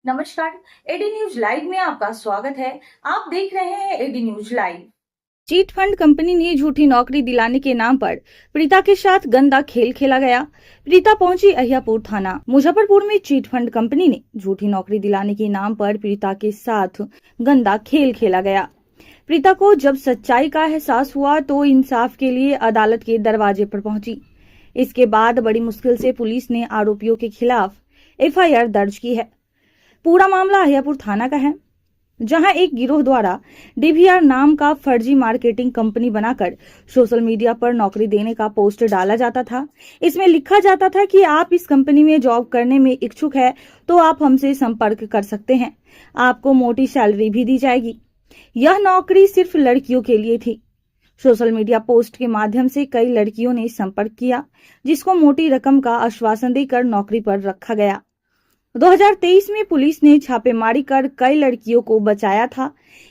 नमस्कार। AD news live में आपका स्वागत है। आप देख रहे हैं AD news live. Chit fund company ने झूठी नौकरी दिलाने के नाम पर पीड़िता के साथ गंदा खेल खेला गया। पीड़िता पहुंची अहियापुर थाना। मुजफ्फरपुर में चीट फंड कंपनी ने झूठी नौकरी दिलाने के नाम पर पीड़िता के साथ गंदा खेल खेला गया। पीड़िता को जब सच्चाई का एहसास हुआ तो इंसाफ के लिए अदालत के दरवाजे पर पहुंची। इसके बाद बड़ी मुश्किल से पुलिस ने आरोपियों के खिलाफ एफआईआर दर्ज की है। पूरा मामला अहियापुर थाना का है, जहां एक गिरोह द्वारा डीवीआर नाम का फर्जी मार्केटिंग कंपनी बनाकर सोशल मीडिया पर नौकरी देने का पोस्ट डाला जाता था। इसमें लिखा जाता था कि आप इस कंपनी में जॉब करने में इच्छुक है तो आप हमसे संपर्क कर सकते हैं, आपको मोटी सैलरी भी दी जाएगी। यह नौकरी सिर्फ लड़कियों के लिए थी। सोशल मीडिया पोस्ट के माध्यम से कई लड़कियों ने संपर्क किया, जिसको मोटी रकम का आश्वासन देकर नौकरी पर रखा गया। 2023 में पुलिस ने छापेमारी कर कई लड़कियों को बचाया था।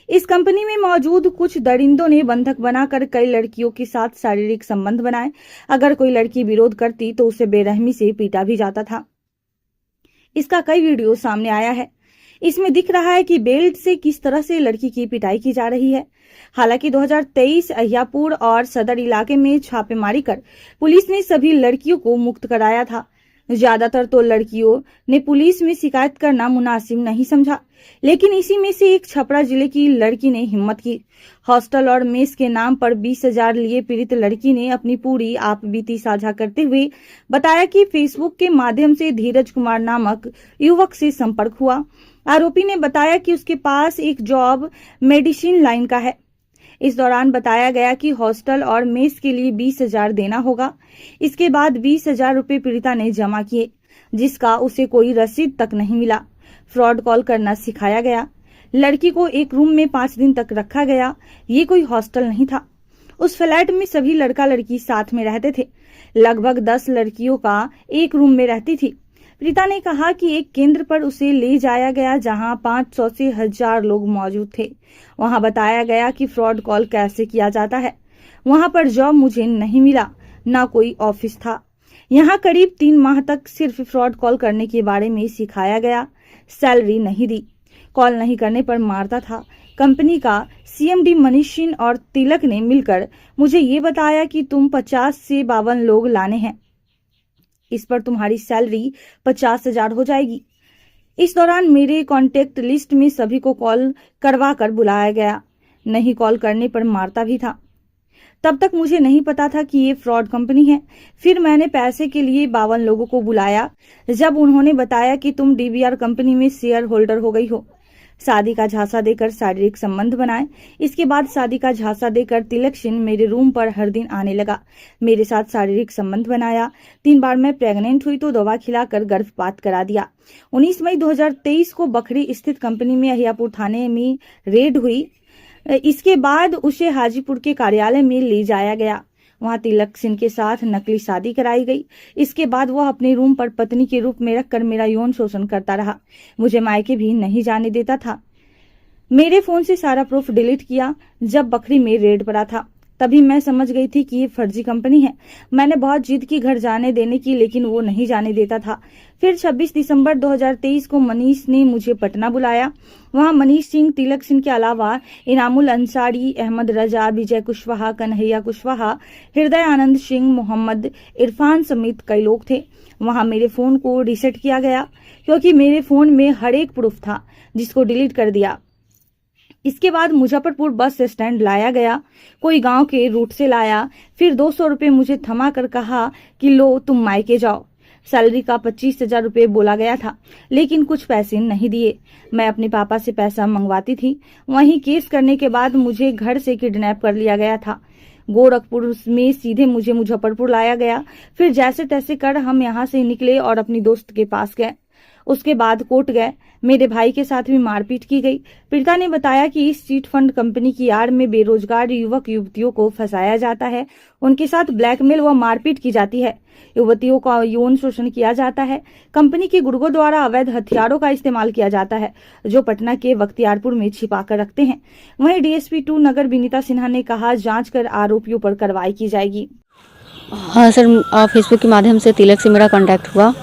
इस कंपनी में मौजूद कुछ दरिंदों ने बंधक बनाकर कई लड़कियों के साथ शारीरिक संबंध बनाए। अगर कोई लड़की विरोध करती तो उसे बेरहमी से पीटा भी जाता था। इसका कई वीडियो सामने आया है। इसमें दिख रहा है कि बेल्ट से किस तरह से लड़की की पिटाई की जा रही है। हालांकि 2023 अहियापुर और सदर इलाके में छापेमारी कर पुलिस ने सभी लड़कियों को मुक्त कराया था। ज्यादातर तो लड़कियों ने पुलिस में शिकायत करना मुनासिब नहीं समझा, लेकिन इसी में से एक छपरा जिले की लड़की ने हिम्मत की। हॉस्टल और मेस के नाम पर 20,000 लिए पीड़ित लड़की ने अपनी पूरी आपबीती साझा करते हुए बताया कि फेसबुक के माध्यम से धीरज कुमार नामक युवक से संपर्क हुआ। आरोपी ने बताया कि उसके पास एक जॉब मेडिसिन लाइन का है। इस दौरान बताया गया कि हॉस्टल और मेस के लिए 20,000 देना होगा। इसके बाद 20,000 रुपए पीड़िता ने जमा किए, जिसका उसे कोई रसीद तक नहीं मिला। फ्रॉड कॉल करना सिखाया गया। लड़की को एक रूम में 5 दिन तक रखा गया। ये कोई हॉस्टल नहीं था। उस फ्लैट में सभी लड़का लड़की साथ में रहते थे। लगभग 10 लड़कियों का एक रूम में रहती थी। पीड़िता ने कहा कि एक केंद्र पर उसे ले जाया गया जहां 500 से 1000 लोग मौजूद थे। वहां बताया गया कि फ्रॉड कॉल कैसे किया जाता है। वहां पर जॉब मुझे नहीं मिला, ना कोई ऑफिस था। यहां करीब 3 माह तक सिर्फ फ्रॉड कॉल करने के बारे में सिखाया गया। सैलरी नहीं दी, कॉल नहीं करने पर मारता था। कंपनी का सीएमडी मनीष सिंह और तिलक ने मिलकर मुझे ये बताया कि तुम 50 से 52 लोग लाने हैं, इस पर तुम्हारी सैलरी 50,000 हो जाएगी। इस दौरान मेरे कॉन्टेक्ट लिस्ट में सभी को कॉल करवा कर बुलाया गया। नहीं कॉल करने पर मारता भी था। तब तक मुझे नहीं पता था कि ये फ्रॉड कंपनी है। फिर मैंने पैसे के लिए 52 लोगों को बुलाया। जब उन्होंने बताया कि तुम डीवीआर कंपनी में शेयर होल्डर हो गई हो। शादी का झांसा देकर शारीरिक संबंध बनाए। इसके बाद शादी का झांसा देकर तिलक सिंह मेरे रूम पर हर दिन आने लगा। मेरे साथ शारीरिक संबंध बनाया। 3 बार मैं प्रेग्नेंट हुई तो दवा खिलाकर गर्भपात करा दिया। 19 मई 2023 को बखरी स्थित कंपनी में अहियापुर थाने में रेड हुई। इसके बाद उसे हाजीपुर के कार्यालय में ले जाया गया। वहां तिलक सिंह के साथ नकली शादी कराई गई। इसके बाद वह अपने रूम पर पत्नी के रूप में रखकर मेरा यौन शोषण करता रहा। मुझे मायके भी नहीं जाने देता था। मेरे फोन से सारा प्रूफ डिलीट किया। जब बकरी में रेड पड़ा था तभी मैं समझ गई थी कि ये फर्जी कंपनी है। मैंने बहुत जिद की घर जाने देने की, लेकिन वो नहीं जाने देता था। फिर 26 दिसंबर 2023 को मनीष ने मुझे पटना बुलाया। वहां मनीष सिंह, तिलक सिंह के अलावा इनामुल अंसारी, अहमद रजा, विजय कुशवाहा, कन्हैया कुशवाहा, हृदय आनंद सिंह, मोहम्मद इरफान समेत कई लोग थे। वहां मेरे फोन को रीसेट किया गया क्योंकि मेरे फोन में हर एक प्रूफ था, जिसको डिलीट कर दिया। इसके बाद मुजफ्फरपुर बस स्टैंड लाया गया। कोई गांव के रूट से लाया। फिर 200 रुपए मुझे थमा कर कहा कि लो तुम मायके जाओ। सैलरी का 25,000 रुपए बोला गया था, लेकिन कुछ पैसे नहीं दिए। मैं अपने पापा से पैसा मंगवाती थी। वहीं केस करने के बाद मुझे घर से किडनैप कर लिया गया था। गोरखपुर में सीधे मुझे मुजफ्फरपुर लाया गया। फिर जैसे तैसे कर हम यहाँ से निकले और अपनी दोस्त के पास गए। उसके बाद कोर्ट गए। मेरे भाई के साथ भी मारपीट की गई। पीड़िता ने बताया कि इस चीट फंड कंपनी की आड़ में बेरोजगार युवक युवतियों को फंसाया जाता है। उनके साथ ब्लैकमेल व मारपीट की जाती है। युवतियों का यौन शोषण किया जाता है। कंपनी के गुर्गों द्वारा अवैध हथियारों का इस्तेमाल किया जाता है, जो पटना के बख्तियारपुर में छिपा कर रखते हैं। वहीं डीएसपी 2 नगर विनीता सिन्हा ने कहा, जांच कर आरोपियों पर कार्रवाई की जाएगी। हाँ सर, फेसबुक के माध्यम से तिलक से मेरा कांटेक्ट हुआ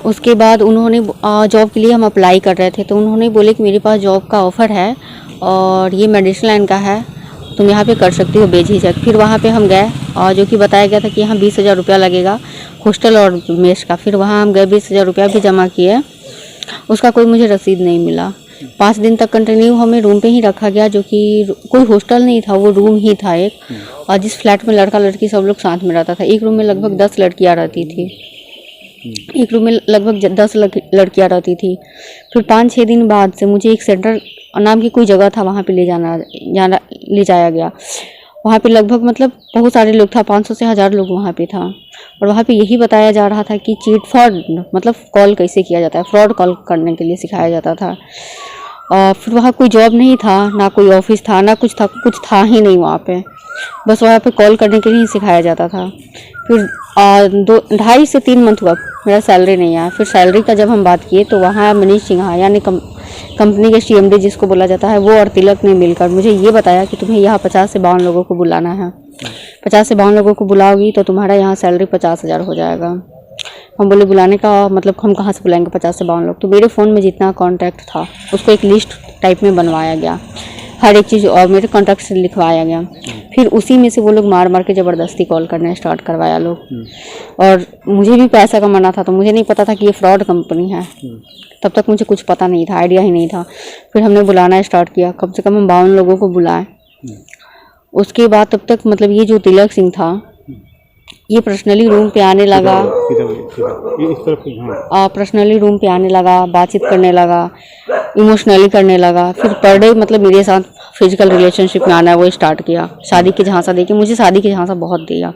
उसके बाद उन्होंने जॉब के लिए हम अप्लाई कर रहे थे, तो उन्होंने बोले कि मेरे पास जॉब का ऑफ़र है और ये मेडिसिन लाइन का है, तुम यहाँ पे कर सकती हो बेझिझक। फिर वहाँ पे हम गए और जो कि बताया गया था कि यहाँ 20,000 रुपया लगेगा हॉस्टल और मेस का। फिर वहाँ हम गए, 20,000 रुपया भी जमा किए, उसका कोई मुझे रसीद नहीं मिला। 5 दिन तक कंटिन्यू हमें रूम पे ही रखा गया, जो कि कोई हॉस्टल नहीं था, वो रूम ही था एक। और जिस फ्लैट में लड़का लड़की सब लोग साथ में रहता था, एक रूम में लगभग 10 लड़कियाँ रहती थी, एक रूम में लगभग 10 लड़कियाँ रहती थी। फिर 5-6 दिन बाद से मुझे एक सेंटर नाम की कोई जगह था, वहाँ पे ले जाया गया। वहाँ पे लगभग मतलब बहुत सारे लोग था, 500 से 1000 लोग वहाँ पे था। और वहाँ पे यही बताया जा रहा था कि चीट फ्रॉड मतलब कॉल कैसे किया जाता है, फ्रॉड कॉल करने के लिए सिखाया जाता था। और फिर वहाँ कोई जॉब नहीं था, ना कोई ऑफिस था, ना कुछ था ही नहीं वहाँ पे, बस वहाँ पे कॉल करने के लिए ही सिखाया जाता था। फिर 2.5 से 3 मंथ हुआ मेरा सैलरी नहीं आया। फिर सैलरी का जब हम बात किए तो वहाँ मनीष सिन्हा यानी कंपनी के CMD जिसको बोला जाता है, वो और तिलक ने मिलकर मुझे ये बताया कि तुम्हें यहाँ 50 से 52 लोगों को बुलाना है। 50 से 52 लोगों को बुलाओगी तो तुम्हारा यहाँ सैलरी 50,000 हो जाएगा। हम बोले बुलाने का मतलब हम कहाँ से बुलाएंगे 50 से 52 लोग। तो मेरे फ़ोन में जितना कॉन्टैक्ट था उसको एक लिस्ट टाइप में बनवाया गया, हर एक चीज़, और मेरे कॉन्टैक्ट से लिखवाया गया। फिर उसी में से वो लोग मार के ज़बरदस्ती कॉल करना स्टार्ट करवाया लोग। और मुझे भी पैसा कमाना था, तो मुझे नहीं पता था कि ये फ्रॉड कंपनी है। तब तक मुझे कुछ पता नहीं था, आइडिया ही नहीं था। फिर हमने बुलाना स्टार्ट किया, कम से कम हम 52 लोगों को बुलाए। उसके बाद तब तक मतलब ये जो तिलक सिंह था, ये पर्सनली रूम पे आने लगा, पर्सनली रूम पे आने लगा, बातचीत करने लगा, इमोशनली करने लगा। फिर पर डे मतलब मेरे साथ फिजिकल रिलेशनशिप में आना वो स्टार्ट किया। शादी की झांसा देके मुझे शादी की झांसा बहुत दिया।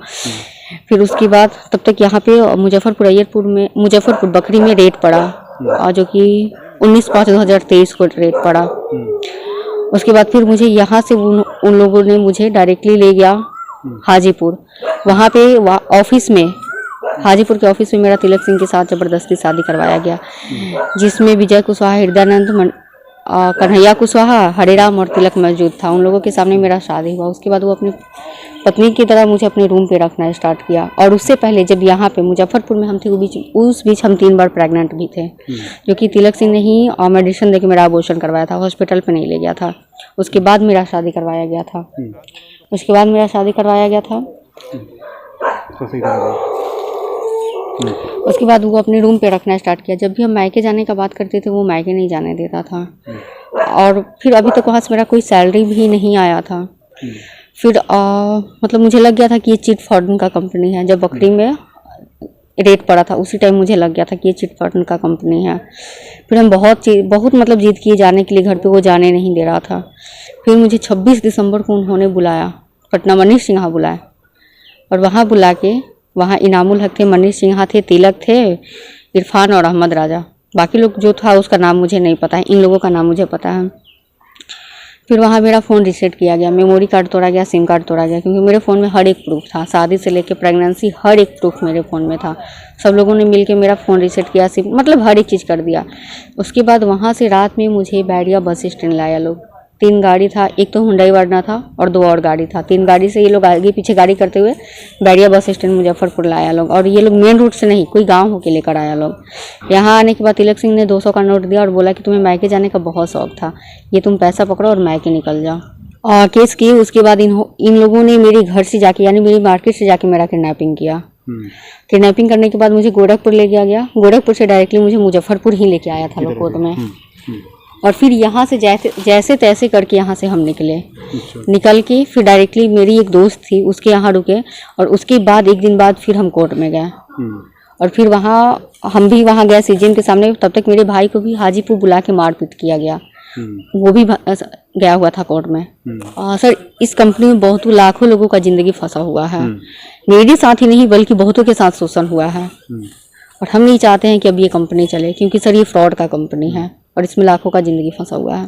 फिर उसके बाद तब तक यहाँ पे मुजफ्फरपुर बकरी में रेट पड़ा, जो कि 19/5/2023 को रेट पड़ा। उसके बाद फिर मुझे यहाँ से उन लोगों ने मुझे डायरेक्टली ले गया हाजीपुर। वहाँ पे ऑफिस में, हाजीपुर के ऑफिस में मेरा तिलक सिंह के साथ ज़बरदस्ती शादी करवाया गया, जिसमें विजय कुशवाहा, हृदयानंद, कन्हैया कुशवाहा, हरेराम और तिलक मौजूद था। उन लोगों के सामने मेरा शादी हुआ। उसके बाद वो अपनी पत्नी की तरह मुझे अपने रूम पे रखना स्टार्ट किया। और उससे पहले जब यहाँ पे मुजफ्फरपुर में हम थे, उस बीच हम 3 बार प्रेग्नेंट भी थे, जो कि तिलक सिंह ने ही मेडिसिन देके मेरा अबॉर्शन करवाया था, हॉस्पिटल पे नहीं ले गया था। उसके बाद मेरा शादी करवाया गया था। उसके बाद वो अपने रूम पे रखना स्टार्ट किया। जब भी हम मायके जाने का बात करते थे, वो मायके नहीं जाने देता था। और फिर अभी तक वहाँ से मेरा कोई सैलरी भी नहीं आया था। फिर मतलब मुझे लग गया था कि ये चिट फंड का कंपनी है। जब बकरी में रेट पड़ा था उसी टाइम मुझे लग गया था कि ये चिट फंड का कंपनी है। फिर हम बहुत मतलब जिद किए जाने के लिए घर पे, वो जाने नहीं दे रहा था। फिर मुझे 26 दिसंबर को उन्होंने बुलाया, पटना मनीष सिन्हा बुलाया। और वहाँ बुला के, वहाँ इनामुल हक थे, मनीष सिन्हा थे, तिलक थे, इरफान और अहमद राजा। बाकी लोग जो था उसका नाम मुझे नहीं पता है, इन लोगों का नाम मुझे पता है। फिर वहाँ मेरा फ़ोन रीसेट किया गया, मेमोरी कार्ड तोड़ा गया, सिम कार्ड तोड़ा गया, क्योंकि मेरे फ़ोन में हर एक प्रूफ था, शादी से लेकर प्रेगनेंसी हर एक प्रूफ मेरे फ़ोन में था। सब लोगों ने मिलके मेरा फ़ोन रीसेट किया, सिम मतलब हर एक चीज़ कर दिया। उसके बाद वहाँ से रात में मुझे बैरिया बस स्टैंड लाया लोग। 3 गाड़ी था, एक तो हुंडई वर्ना था और 2 और गाड़ी था। 3 गाड़ी से ये लोग आगे पीछे गाड़ी करते हुए बैरिया बस स्टैंड मुजफ्फरपुर लाया लोग। और ये लोग मेन रूट से नहीं, कोई गांव होके लेकर आया लोग। यहाँ आने के बाद तिलक सिंह ने 200 का नोट दिया और बोला कि तुम्हें मायके जाने का बहुत शौक था, ये तुम पैसा पकड़ो और मायके निकल जाओ। केस किए। उसके बाद इन लोगों ने मेरे घर से जाके, यानी मेरी मार्केट से जाके मेरा किडनैपिंग किया। किडनैपिंग करने के बाद मुझे गोरखपुर ले गया। गोरखपुर से डायरेक्टली मुझे मुजफ्फरपुर ही लेके आया था लोग कोर्ट में। और फिर यहाँ से जैसे तैसे करके यहाँ से हम निकल के फिर डायरेक्टली मेरी एक दोस्त थी उसके यहाँ रुके। और उसके बाद 1 दिन बाद फिर हम कोर्ट में गए। और फिर हम भी वहाँ गए सीजीएम के सामने। तब तक मेरे भाई को भी हाजीपुर बुला के मारपीट किया गया, वो भी गया हुआ था कोर्ट में। सर, इस कंपनी में बहुत लाखों लोगों का जिंदगी फंसा हुआ है। मेरे साथ ही नहीं बल्कि बहुतों के साथ शोषण हुआ है। और हम नहीं चाहते हैं कि अब ये कंपनी चले, क्योंकि सर ये फ्रॉड का कंपनी है और इसमें लाखों का जिंदगी फंसा हुआ है।